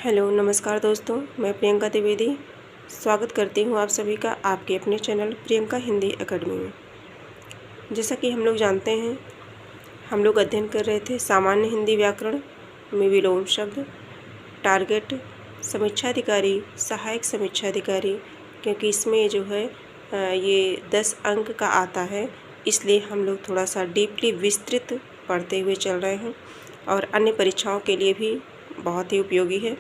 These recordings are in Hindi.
हेलो नमस्कार दोस्तों, मैं प्रियंका द्विवेदी स्वागत करती हूँ आप सभी का आपके अपने चैनल प्रियंका हिंदी एकेडमी में। जैसा कि हम लोग जानते हैं, हम लोग अध्ययन कर रहे थे सामान्य हिंदी व्याकरण में विलोम शब्द, टारगेट, समीक्षाधिकारी, सहायक समीक्षाधिकारी, क्योंकि इसमें जो है ये 10 अंक का आता है, इसलिए हम लोग थोड़ा सा डीपली विस्तृत पढ़ते हुए चल रहे हैं और अन्य परीक्षाओं के लिए भी बहुत ही उपयोगी है।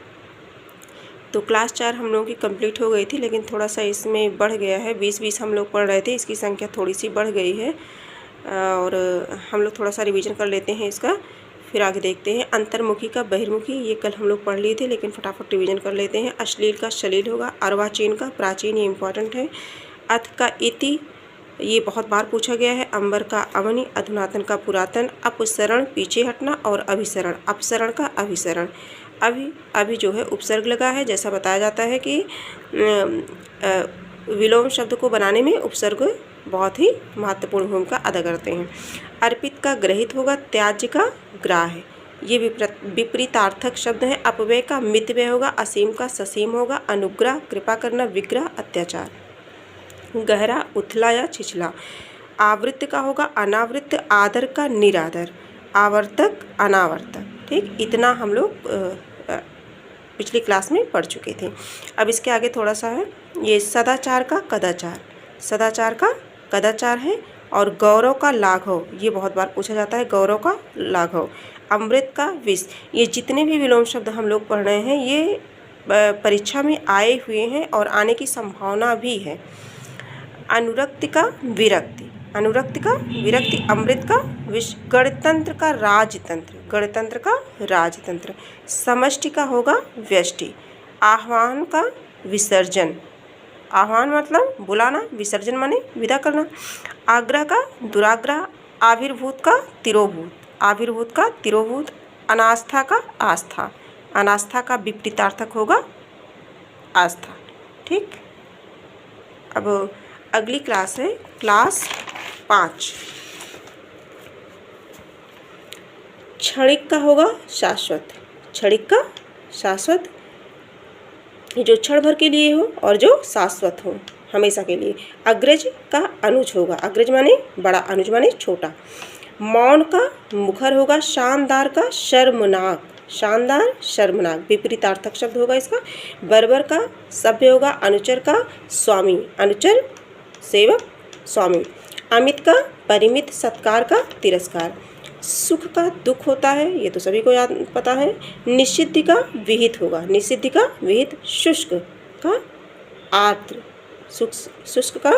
तो क्लास 4 हम लोगों की कंप्लीट हो गई थी, लेकिन थोड़ा सा इसमें बढ़ गया है। 20 हम लोग पढ़ रहे थे, इसकी संख्या थोड़ी सी बढ़ गई है और हम लोग थोड़ा सा रिवीजन कर लेते हैं इसका, फिर आगे देखते हैं। अंतर्मुखी का बहिर्मुखी, ये कल हम लोग पढ़ लिए थे, लेकिन फटाफट रिवीजन कर लेते हैं। अश्लील का शलील होगा, अर्वाचीन का प्राचीन, ये इंपॉर्टेंट है। अथ का इति, ये बहुत बार पूछा गया है। अंबर का अवनि, अधुनातन का पुरातन, अपसरण पीछे हटना और अभिसरण, अपसरण का अभिसरण। अभी जो है उपसर्ग लगा है, जैसा बताया जाता है कि विलोम शब्द को बनाने में उपसर्ग बहुत ही महत्वपूर्ण भूमिका अदा करते हैं। अर्पित का ग्रहित होगा, त्याज्य का ग्राह्य, ये विपरीतार्थक शब्द हैं। अपव्यय का मितव्यय होगा, असीम का ससीम होगा। अनुग्रह कृपा करना, विग्रह अत्याचार। गहरा उथला या छिछला। आवृत्त का होगा अनावृत्त, आदर का निरादर, आवर्तक अनावर्तक। ठीक, इतना हम लोग पिछली क्लास में पढ़ चुके थे। अब इसके आगे थोड़ा सा है, ये सदाचार का कदाचार, सदाचार का कदाचार है। और गौरव का लाघव, ये बहुत बार पूछा जाता है, गौरव का लाघव। अमृत का विष, ये जितने भी विलोम शब्द हम लोग पढ़ रहे हैं ये परीक्षा में आए हुए हैं और आने की संभावना भी है। अनुरक्ति का विरक्ति, अनुरक्ति का विरक्ति। अमृत का विष। गणतंत्र का राजतंत्र, गणतंत्र का राजतंत्र। समष्टि का होगा व्यष्टि। आह्वान का विसर्जन, आह्वान मतलब बुलाना, विसर्जन माने विदा करना। आग्रह का दुराग्रह। आविर्भूत का तिरोभूत, आविर्भूत का तिरोभूत। अनास्था का आस्था, अनास्था का विपरीतार्थक होगा आस्था। ठीक, अब अगली क्लास है क्लास 5। क्षणिक का होगा शाश्वत, क्षणिक का शाश्वत, जो क्षण भर के लिए हो और जो शाश्वत हो, हमेशा के लिए। अग्रज का अनुज होगा, अग्रज माने बड़ा, अनुज माने छोटा। मौन का मुखर होगा। शानदार का शर्मनाक, शानदार शर्मनाक, विपरीतार्थक शब्द होगा इसका। बर्बर का सभ्य होगा। अनुचर का स्वामी, अनुचर सेवक, स्वामी। अमित का परिमित, सत्कार का तिरस्कार। सुख का दुख होता है, ये तो सभी को याद पता है। निषिद्ध का विहित होगा, निषिद्ध का विहित। शुष्क का आर्द्र, शुष्क का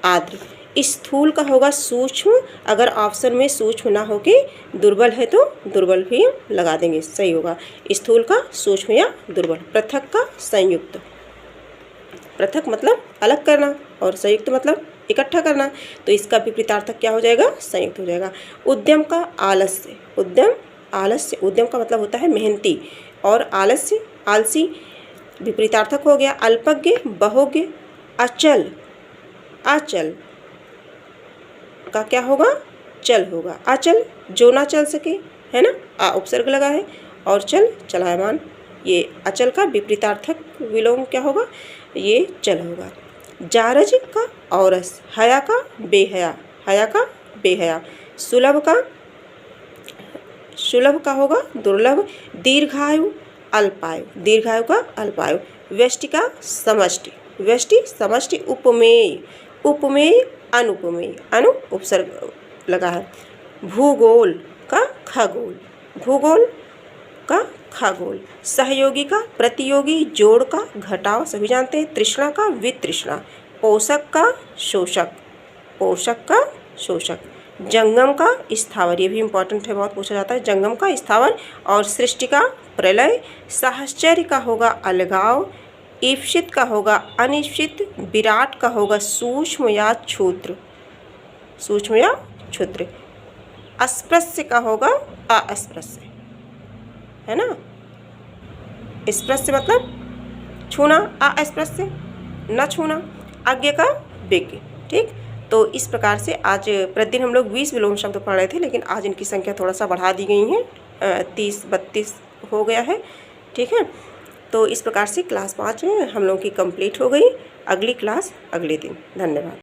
आर्द्र। स्थूल का होगा सूक्ष्म, अगर ऑप्शन में सूक्ष्म ना हो के दुर्बल है तो दुर्बल भी लगा देंगे, सही होगा। स्थूल का सूक्ष्म या दुर्बल। पृथक का संयुक्त, पृथक मतलब अलग करना और संयुक्त मतलब इकट्ठा करना, तो इसका विपरीतार्थक क्या हो जाएगा, संयुक्त हो जाएगा। उद्यम का आलस्य, उद्यम आलस्य, उद्यम का मतलब होता है मेहनती और आलस्य आलसी, विपरीतार्थक हो गया। अल्पज्ञ बहुज्ञ। अचल, अचल का क्या होगा, चल होगा। अचल जो ना चल सके, है ना, आ उपसर्ग लगा है। और चल चलायमान, ये अचल का विपरीतार्थक विलोम क्या होगा, ये चल होगा। जारज का औरस। हया का बेहया, हया का बेहया। सुलभ का, सुलभ का होगा दुर्लभ। दीर्घायु अल्पायु, दीर्घायु का अल्पायु। व्यष्टि का समष्टि, व्यष्टि समष्टि। उपमेय, उपमेय अनुपमेय, अनु उपसर्ग लगा है। भूगोल का खगोल, भूगोल का खगोल। सहयोगी का प्रतियोगी, जोड़ का घटाव, सभी जानते हैं। तृष्णा का वितृष्णा। पोषक का शोषक, पोषक का शोषक। जंगम का स्थावर, ये भी इंपॉर्टेंट है, बहुत पूछा जाता है। जंगम का स्थावर। और सृष्टि का प्रलय। साहचर्य का होगा अलगाव। ईप्सित का होगा अनिश्चित। विराट का होगा सूक्ष्म या क्षुद्र, सूक्ष्म या क्षुद्र। अस्पृश्य का होगा अस्पृश्य, है ना। स्पृश्य मतलब छूना, अस्पृश्य न छूना। अज्ञ का विज्ञ। ठीक, तो इस प्रकार से आज प्रतिदिन हम लोग 20 विलोम शब्द पढ़ रहे थे, लेकिन आज इनकी संख्या थोड़ा सा बढ़ा दी गई है, 30-32 हो गया है। ठीक है, तो इस प्रकार से क्लास 5 हम लोगों की कंप्लीट हो गई। अगली क्लास अगले दिन। धन्यवाद।